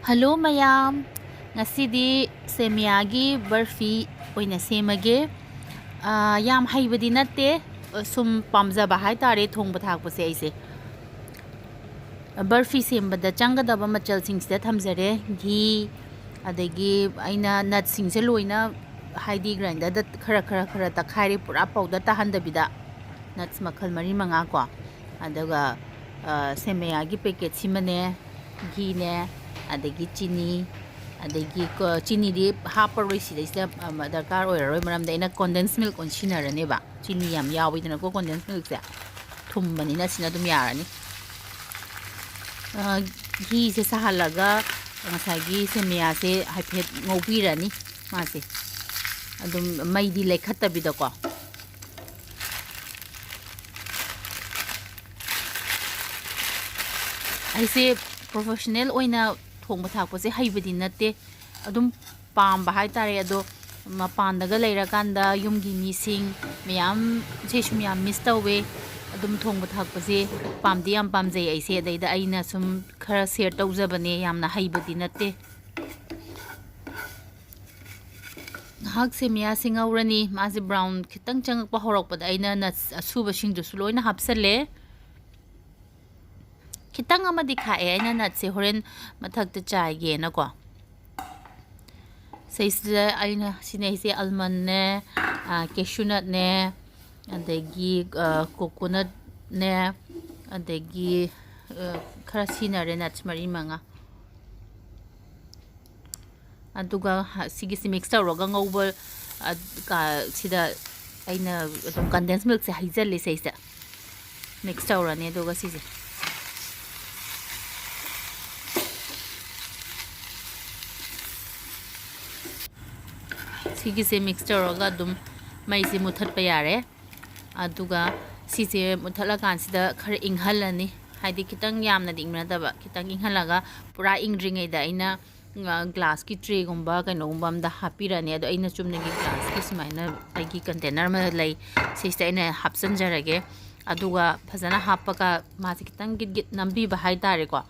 Hello mayam, ngasidi semiyagi barfi oina semage. Yam haibadi natte sum pamjaba haitare thongba thakpase aise. Barfi sembada changadaba machal singsida thamjare ghee adagi aina nut singse loina haidi grinder da khara takhaire pura powder tahandabida nuts makhal mari manga ko adaga semiyagi packet simane ghee ne adagi chini adagi chini di haparoi sida darkar oiroi maramda ina condensed milk on sinarane ba chini yam yawi dana ko condensed milk se thumbani na sina dum yarani ghee se sahalaga ngasagi semiya se haiphet ngobirani mase adum maidi lekhatabida ko aise professional oina thongba thakpa se haibadi natte adum pamba haitare ado mapandaga leiraganda yumgi mising miyam se sumyam miss tawe adum thongba thakpa se pamdi yam pamjai aise daida aina sum khara share tawjabane yamna haibadi natte hak semiya singaurani mazi brown khitang changakpa horokpada aina na asuba singdu suloina hapsale kitang ama dikhae aina nut se horen mathak ta chai ge na ko saisda aina sine se almond ne cashew nut ne adagi coconut ne adagi khara sinare nuts mari manga aduga sigi si mix tawroga ngauba ka sida aina adum condensed milk se haijale saisa mix tawrani aduga sise सिगिसे mixture होगा दुम मैसे मुथत पे यारे अदुगा सिसे मुथला कांसिदा खर इंगहलनी हाइदि खितंग यामना दिंगना दबा खितंग इंगहलागा पूरा इंग्रिंगै दा इना ग्लास की ट्रे गुंबा कनोंबा अमदा हापिराने अदो इना चुमनगी ग्लास की सुमाइना आइगी कंटेनर में लै सिस्ता इना हापसनजरगे अदुगा फजना हापका मासे खितंग गिट नंबी बहाय तारे को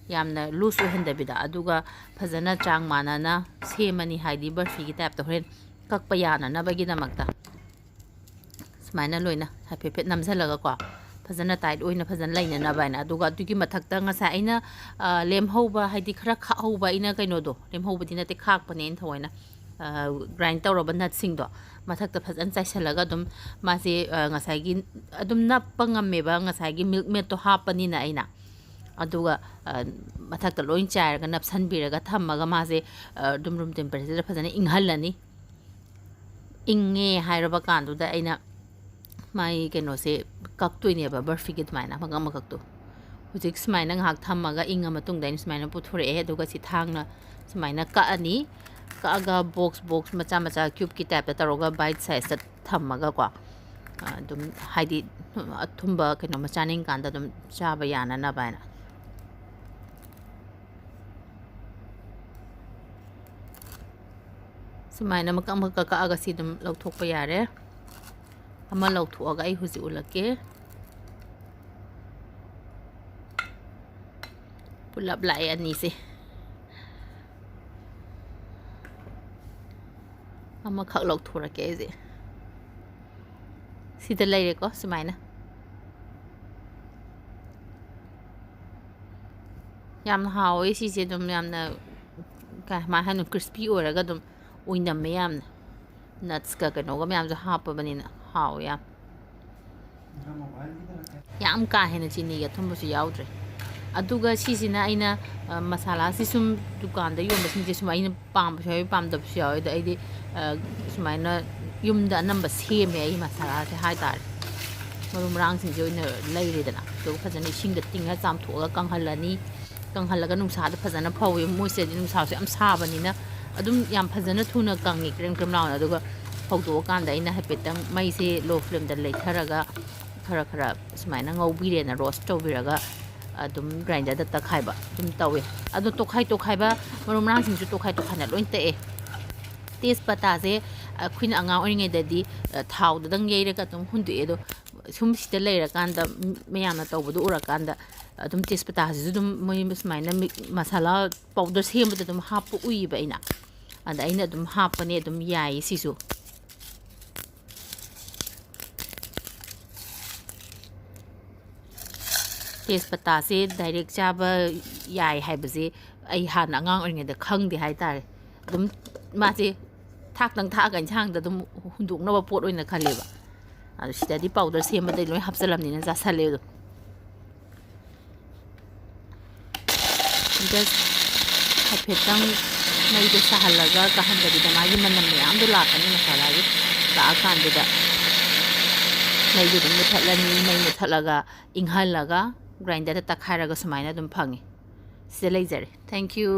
यामना लूज ओहंदबिदा अदुगा फजना चांग मानाना सेमनी हाइदि बर्फी की टाइप तो होरेन कक्पा याना बगी दमकता स्माइना लोइना हाफेफेट नमझलगा को फजना टाइट ओइना फजना लाइना ना बाइना अदुगा अदुगी मथक्ता ngasa aina lemhouba haidi khara khahouba ina kaino do lemhouba dina te khak pane in thoina grind tawroba nut sing do mathakta fazan chaisalaga dum mase ngasa gi adum nappa ngammeba ngasa gi milk made to hapani na aina aduga mathakta loin chairaga napsan biraga thammaga mase dum room temperature fazana inghalani inge hairaba kandu da aina mai keno se kaktoine ba barfi git maina magam makakto hujik smaina ngak thammaga inga matung dain smaina puthore e aduga si thangna smaina ka ani ka aga box macha cube ki type ta roga bite size ta thammaga kwa dum haidi thumba keno machaning kanda dum chaba yana na baina सुमाइना मकम का आगा सी दम लौथोक यारे अमा लौथोगा आई हुजी उलके pull-up लाए अनी से अमा खक लौथोरके जे सीधा लाइरे को सुमाइना याम हावे सीसे दम यामना का मा हनु क्रिस्पी ओरगा दम उइना मैम नट्स का कनोगा मैम जो हापबनिना हाव याम का हेना चिनी या थुमबसु याउद्रे अदुगा सिसिना आइना मसाला सि सुम दुकान दा योम बसिन जे सुम आइना पाम बसु पाम दबसु याउ दा आइदि सुमाइना युमदा नंबर सेमे आइ मसाला से हाय तार मरुम रांग सिन जो इन लैरेदना तो फजने सिंग तिंगा चामथोगा कंहलनी कंहलगा नुंसा दा फजना फावे मोइसे नुंसा से am साबनिना adum yam phajana thuna kangi krem launa aduga phaudo kanda ina hapetang mai se low flame da lei tharaga khara sumaina ngobire na roast tawbiraga adum grinder da ta khaiba dum tawe adu to khai ba marum rang sing to khai na loin te taste pata se khuin anga oringe da di thau da dang yeira ka tum hundu edo sum sita leira kanda meyana tawbudu ura kanda ꯑꯗꯨꯝ ꯇꯦꯖꯄꯇꯥꯁꯤꯁꯨ ꯑꯗꯨꯝ ꯃꯣꯏ ꯁꯨꯃꯥꯏꯅ ꯃꯁꯥꯂꯥ powder ꯁꯦꯝꯕꯗ ꯑꯗꯨꯝ ꯍꯥꯞꯄ ꯎꯏꯕ ꯑꯗ ꯑꯩꯅ ꯑꯗꯨꯝ ꯍꯥꯞꯄꯅꯦ ꯑꯗꯨꯝ ꯌꯥꯏꯌꯦ ꯁꯤꯁꯨ ꯇꯦꯖꯄꯇꯥꯁꯦ ꯗꯥꯏꯔꯦꯛ ꯆꯥꯕ ꯌꯥꯏ ꯍꯥꯏꯕꯁꯦ ꯑꯩ ꯍꯥꯟꯅ ꯑꯉꯥꯡ ꯑꯣꯏꯔꯤꯉꯩꯗ ꯈꯪꯗꯦ ꯍꯥꯏꯇꯥꯔꯦ ꯑꯗꯨꯝ ꯃꯥꯁꯦ ꯊꯥꯛꯇꯪ ꯊꯥꯛꯑꯒ ꯏꯟꯁꯥꯡꯗ ꯑꯗꯨꯝ ꯍꯨꯟꯗꯣꯛꯅꯕ ꯄꯣꯠ ꯑꯣꯏꯅ ꯈꯜꯂꯦꯕ ꯑꯗꯣ ꯁꯤꯗꯗꯤ ꯄꯥꯎꯗꯔ ꯁꯦꯝꯕꯗꯩ ꯂꯣꯏ ꯍꯥꯞꯆꯜꯂꯝꯅꯤꯅ ꯆꯥꯁꯜꯂꯦ ꯑꯗꯨꯝ ꯖꯁ ꯍꯥꯏꯐꯦꯠꯇꯪ ꯃꯩꯗꯣ ꯁꯥꯍꯜꯂꯒ ꯀꯥꯍꯟꯗꯕꯤꯗ ꯃꯥꯒꯤ ꯃꯅꯝ ꯃꯌꯥꯝꯗꯣ ꯂꯥꯛꯀꯅꯤ ꯃꯁꯥꯂꯥꯒꯤ ꯂꯥꯛꯑꯀꯥꯟꯗꯨꯗ ꯃꯩꯗꯨ ꯑꯗꯨꯝ ꯃꯨꯠꯊꯠꯂꯅꯤ ꯃꯩ ꯃꯨꯠꯊꯠꯂꯒ ꯏꯪꯍꯜꯂꯒ ꯒ꯭ꯔꯥꯏꯟꯗꯔꯗ ꯇꯛꯈꯥꯏꯔꯒ ꯁꯨꯃꯥꯏꯅ ꯑꯗꯨꯝ ꯐꯪꯉꯤ ꯁꯤꯗ ꯂꯩꯖꯔꯦ ꯊꯦꯡꯛ ꯌꯨ